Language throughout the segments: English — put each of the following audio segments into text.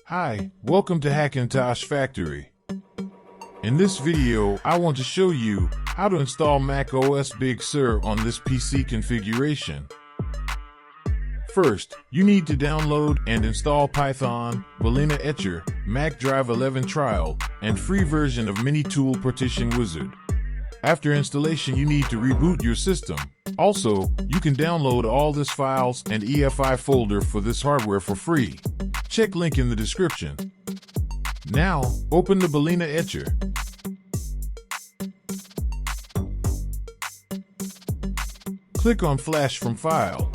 Hi, welcome to Hackintosh Factory. In this video, I want to show you how to install macOS BigSur on this PC configuration. First, you need to download and install Python, Balena Etcher, Mac Drive 11 Trial, and free version of Mini Tool Partition Wizard. After installation, you need to reboot your system. Also, you can download all these files and EFI folder for this hardware for free. Check link in the description. Now, open the Balena Etcher. Click on Flash from File.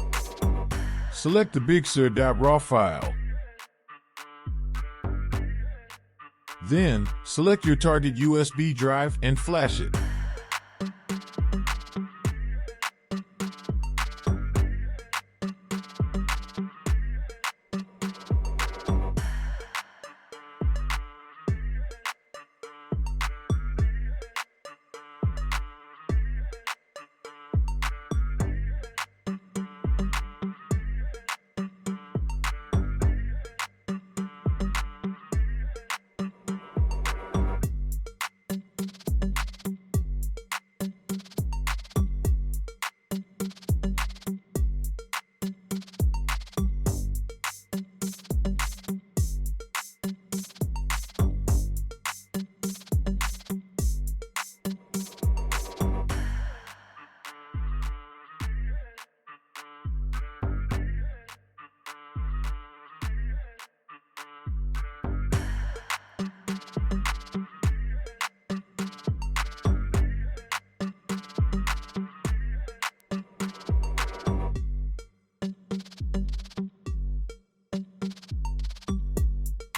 Select the BigSur.raw file. Then, select your target USB drive and flash it.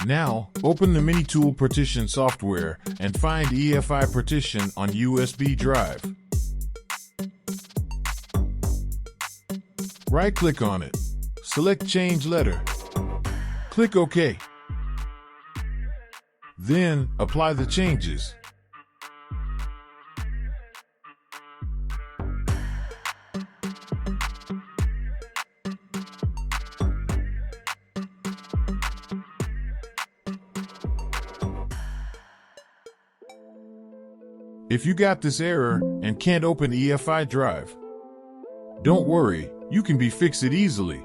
Now, open the Mini Tool Partition software and find EFI partition on USB drive. Right-click on it. Select Change Letter. Click OK. Then, apply the changes. If you got this error and can't open EFI drive, don't worry, you can fix it easily.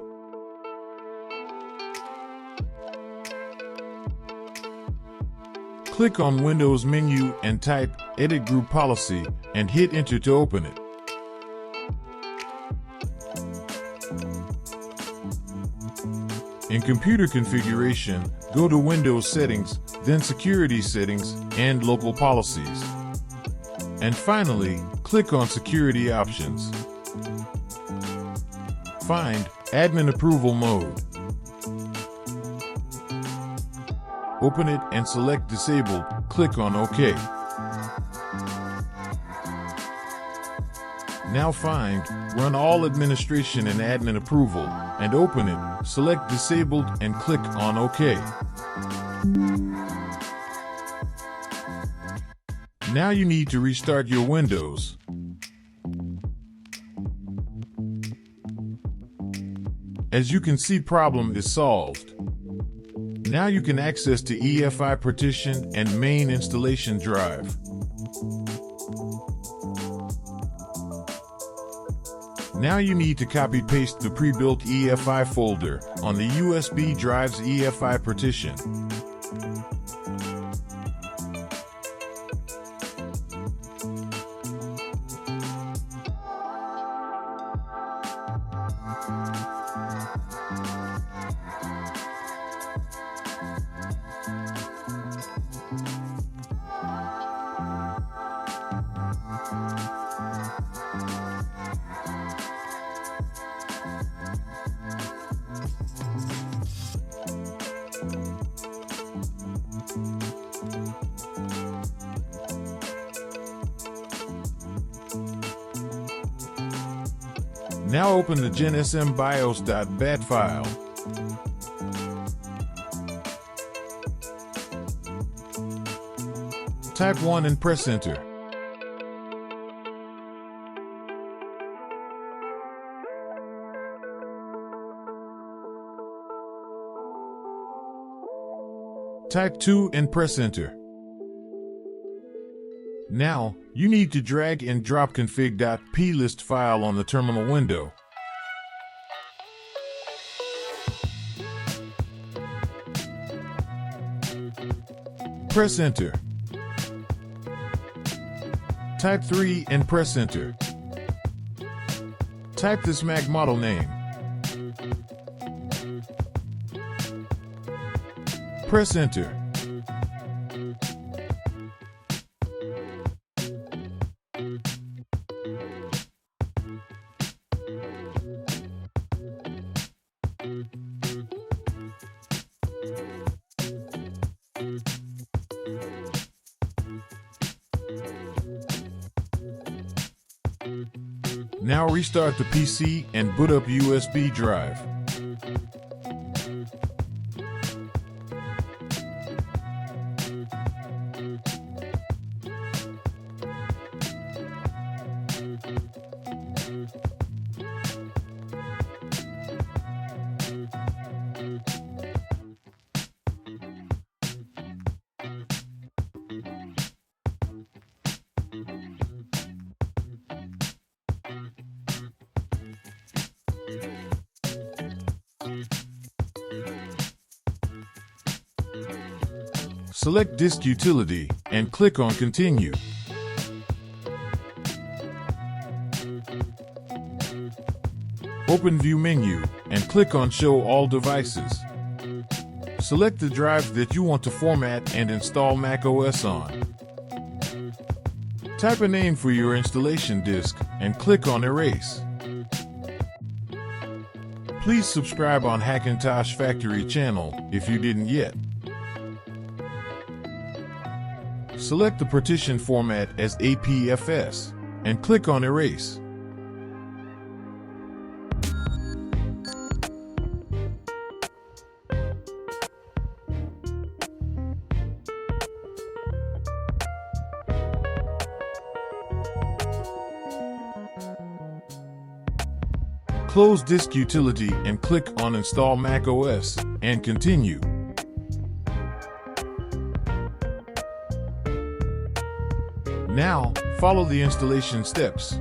Click on Windows menu and type Edit Group Policy and hit Enter to open it. In Computer Configuration, go to Windows Settings, then Security Settings, and Local Policies. And finally, click on Security Options. Find Admin Approval Mode. Open it and select Disabled. Click on OK. Now find Run All Administration and Admin Approval and open it. Select Disabled and click on OK. Now you need to restart your Windows. As you can see, problem is solved. Now you can access the EFI partition and main installation drive. Now you need to copy-paste the pre-built EFI folder on the USB drive's EFI partition. Now open the GenSMBIOS.bat file. Type 1 and press Enter. Type 2 and press enter. Now, you need to drag and drop config.plist file on the terminal window. Press enter. Type 3 and press enter. Type this Mac model name. Press enter. Now restart the PC and boot up USB drive. Select Disk Utility and click on Continue. Open View menu and click on Show All Devices. Select the drive that you want to format and install macOS on. Type a name for your installation disk and click on Erase. Please subscribe on Hackintosh Factory channel if you didn't yet. Select the partition format as APFS and click on Erase. Close Disk Utility and click on Install macOS and Continue. Now, follow the installation steps.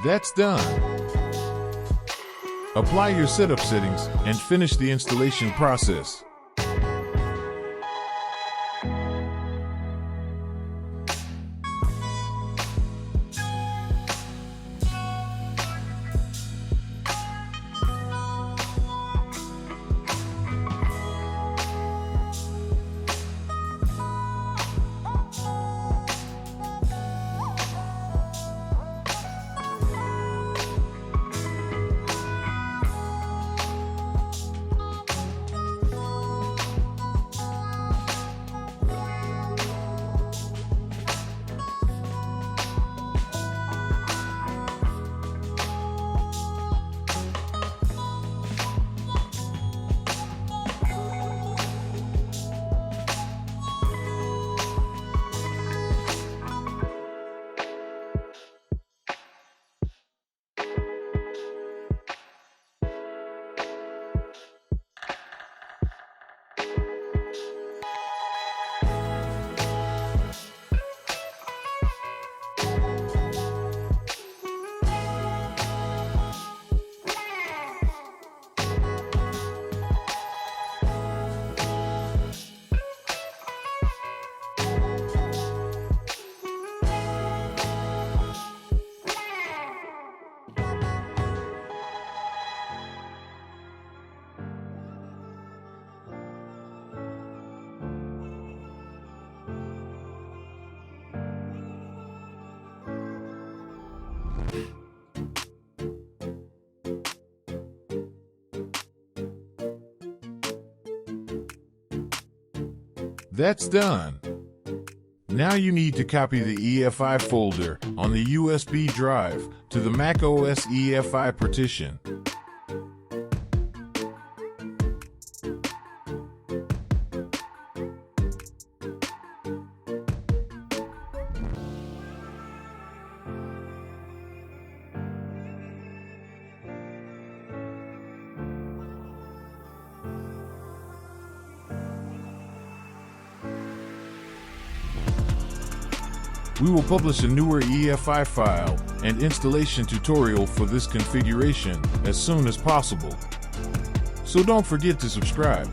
That's done. Apply your setup settings and finish the installation process. That's done. Now you need to copy the EFI folder on the USB drive to the macOS EFI partition. We will publish a newer EFI file and installation tutorial for this configuration as soon as possible. So don't forget to subscribe.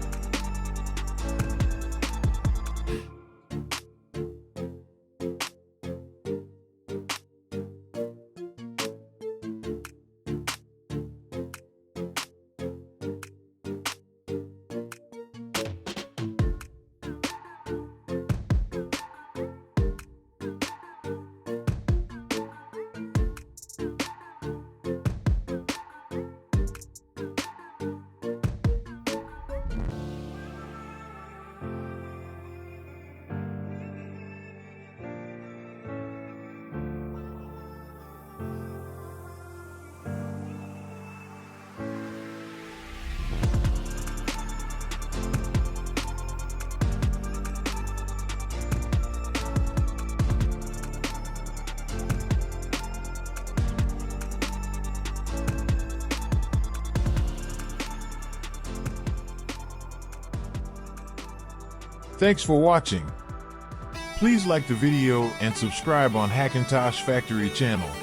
Thanks for watching. Please like the video and subscribe on Hackintosh Factory channel.